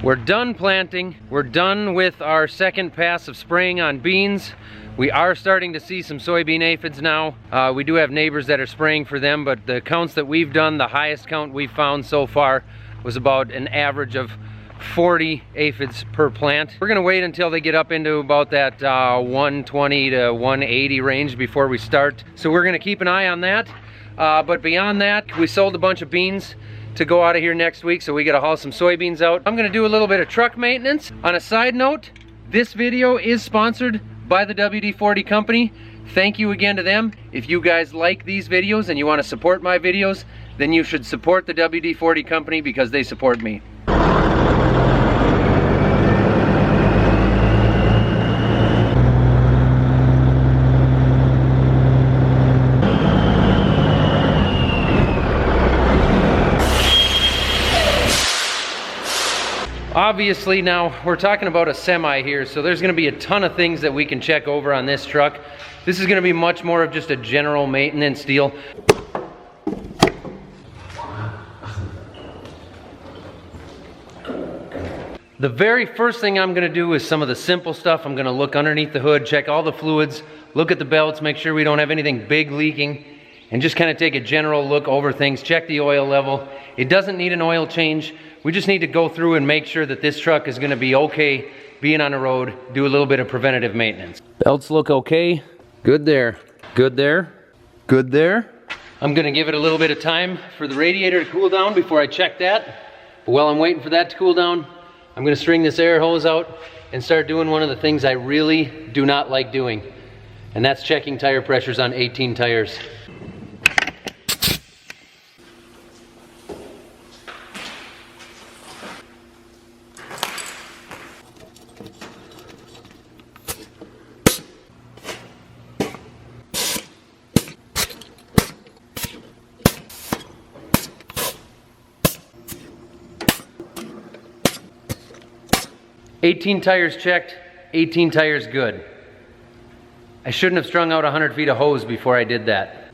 We're done planting. We're done with our second pass of spraying on beans. We are starting to see some soybean aphids now. We do have neighbors that are spraying for them, but the counts that we've done, the highest count we've found so far was about an average of 40 aphids per plant. We're gonna wait until they get up into about that 120 to 180 range before we start. So we're gonna keep an eye on that. But beyond that, we sold a bunch of beans to go out of here next week, so we gotta haul some soybeans out. I'm gonna do a little bit of truck maintenance. On a side note, this video is sponsored by the WD-40 company. Thank you again to them. If you guys like these videos and you wanna support my videos, then you should support the WD-40 company because they support me. Obviously now we're talking about a semi here, so there's gonna be a ton of things that we can check over on this truck. This is gonna be much more of just a general maintenance deal. The very first thing I'm gonna do is some of the simple stuff. I'm gonna look underneath the hood, check all the fluids, look at the belts, make sure we don't have anything big leaking, and just kind of take a general look over things, check the oil level. It doesn't need an oil change. We just need to go through and make sure that this truck is gonna be okay being on the road, do a little bit of preventative maintenance. Belts look okay. Good there, good there, good there. I'm gonna give it a little bit of time for the radiator to cool down before I check that. But while I'm waiting for that to cool down, I'm gonna string this air hose out and start doing one of the things I really do not like doing. And that's checking tire pressures on 18 tires. "18 tires checked, 18 tires good." I shouldn't have strung out 100 feet of hose before I did that.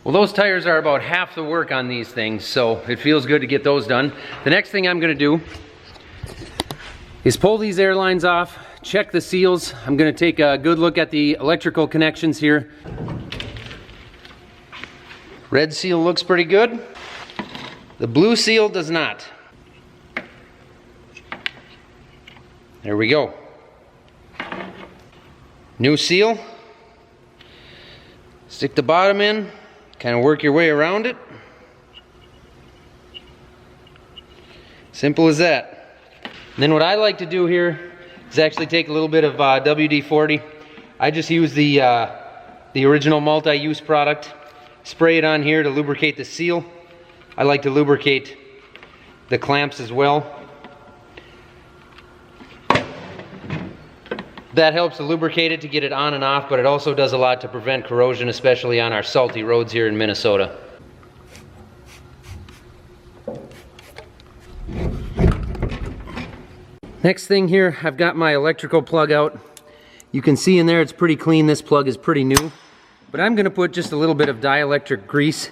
Well, those tires are about half the work on these things, so it feels good to get those done. The next thing I'm gonna do is pull these air lines off, check the seals. I'm gonna take a good look at the electrical connections here. Red seal looks pretty good. The blue seal does not. There we go. New seal. Stick the bottom in, kind of work your way around it. Simple as that. And then what I like to do here is actually take a little bit of WD-40. I just use the original multi-use product. Spray it on here to lubricate the seal. I like to lubricate the clamps as well. That helps to lubricate it to get it on and off, but it also does a lot to prevent corrosion, especially on our salty roads here in Minnesota. Next thing here, I've got my electrical plug out. You can see in there it's pretty clean. This plug is pretty new. But I'm gonna put just a little bit of dielectric grease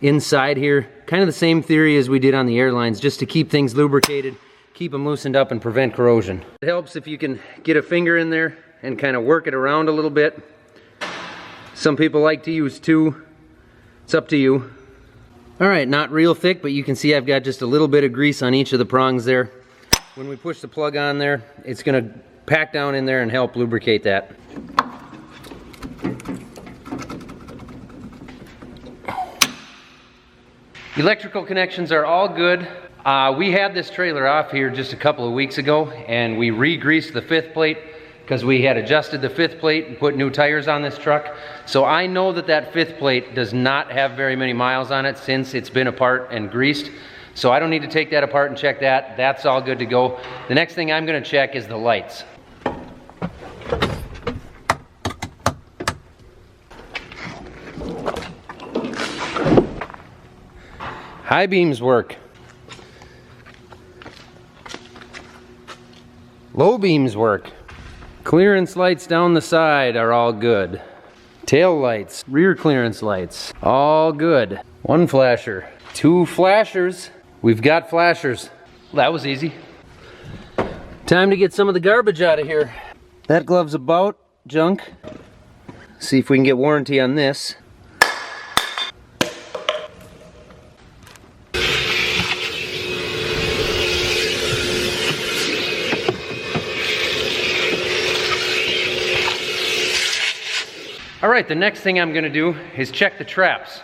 inside here. Kind of the same theory as we did on the airlines, just to keep things lubricated, keep them loosened up and prevent corrosion. It helps if you can get a finger in there and kind of work it around a little bit. Some people like to use two. It's up to you. All right, not real thick, but you can see I've got just a little bit of grease on each of the prongs there. When we push the plug on there, it's gonna pack down in there and help lubricate that. Electrical connections are all good. We had this trailer off here just a couple of weeks ago, and we re-greased the fifth plate because we had adjusted the fifth plate and put new tires on this truck. So I know that that fifth plate does not have very many miles on it since it's been apart and greased. So I don't need to take that apart and check that. That's all good to go. The next thing I'm gonna check is the lights. High beams work. Low beams work. Clearance lights down the side are all good. Tail lights, rear clearance lights, all good. One flasher, two flashers. We've got flashers. That was easy. Time to get some of the garbage out of here. That glove's about junk. See if we can get warranty on this. All right, the next thing I'm gonna do is check the traps.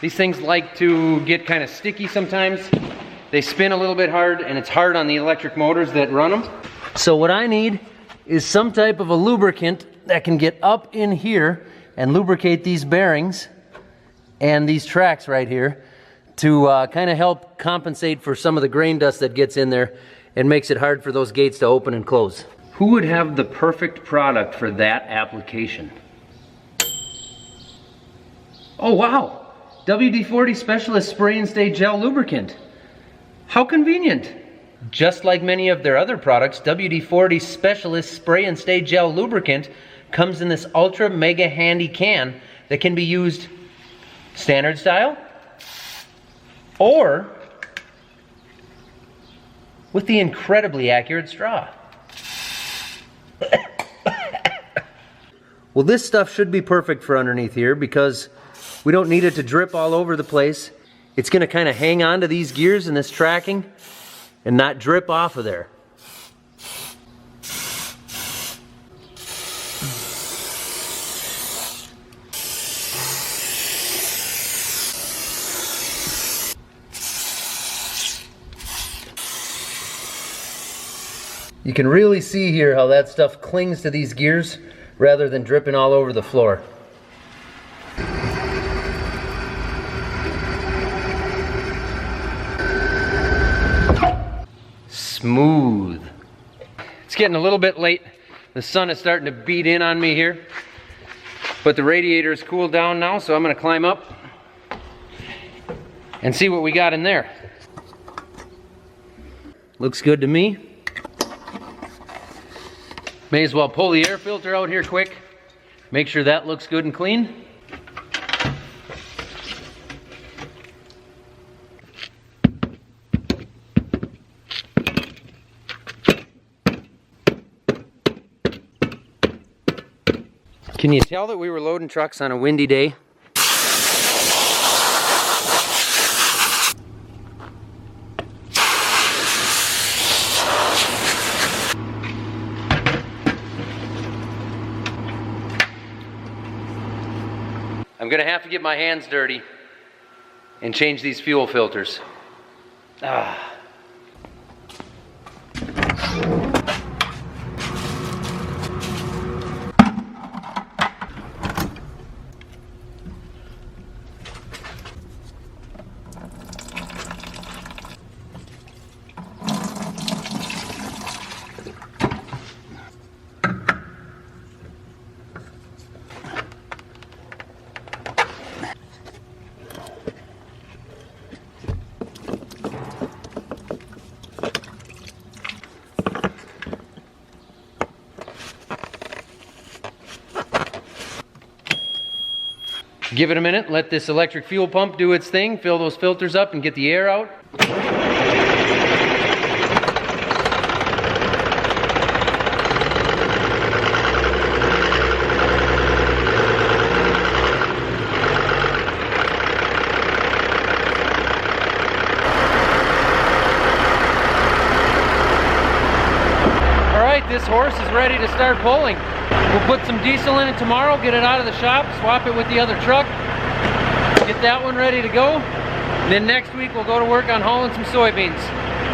These things like to get kind of sticky sometimes. They spin a little bit hard, and it's hard on the electric motors that run them. So what I need is some type of a lubricant that can get up in here and lubricate these bearings and these tracks right here to kind of help compensate for some of the grain dust that gets in there and makes it hard for those gates to open and close. Who would have the perfect product for that application? Oh wow, WD-40 Specialist Spray and Stay Gel Lubricant. How convenient. Just like many of their other products, WD-40 Specialist Spray and Stay Gel Lubricant comes in this ultra mega handy can that can be used standard style or with the incredibly accurate straw. Well, this stuff should be perfect for underneath here because we don't need it to drip all over the place. It's going to kind of hang on to these gears and this tracking and not drip off of there. You can really see here how that stuff clings to these gears rather than dripping all over the floor. Smooth. It's getting a little bit late. The sun is starting to beat in on me here. But the radiator is cooled down now, so I'm going to climb up and see what we got in there. Looks good to me. May as well pull the air filter out here quick. Make sure that looks good and clean. Can you tell that we were loading trucks on a windy day? I'm gonna have to get my hands dirty and change these fuel filters. Give it a minute, let this electric fuel pump do its thing, fill those filters up and get the air out. All right, this horse is ready to start pulling. We'll put some diesel in it tomorrow, get it out of the shop, swap it with the other truck, get that one ready to go. And then next week we'll go to work on hauling some soybeans.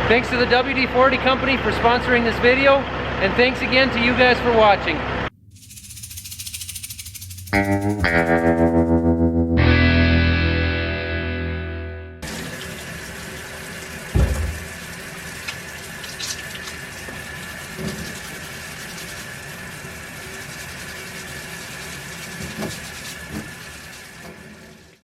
Thanks to the WD-40 company for sponsoring this video, and thanks again to you guys for watching.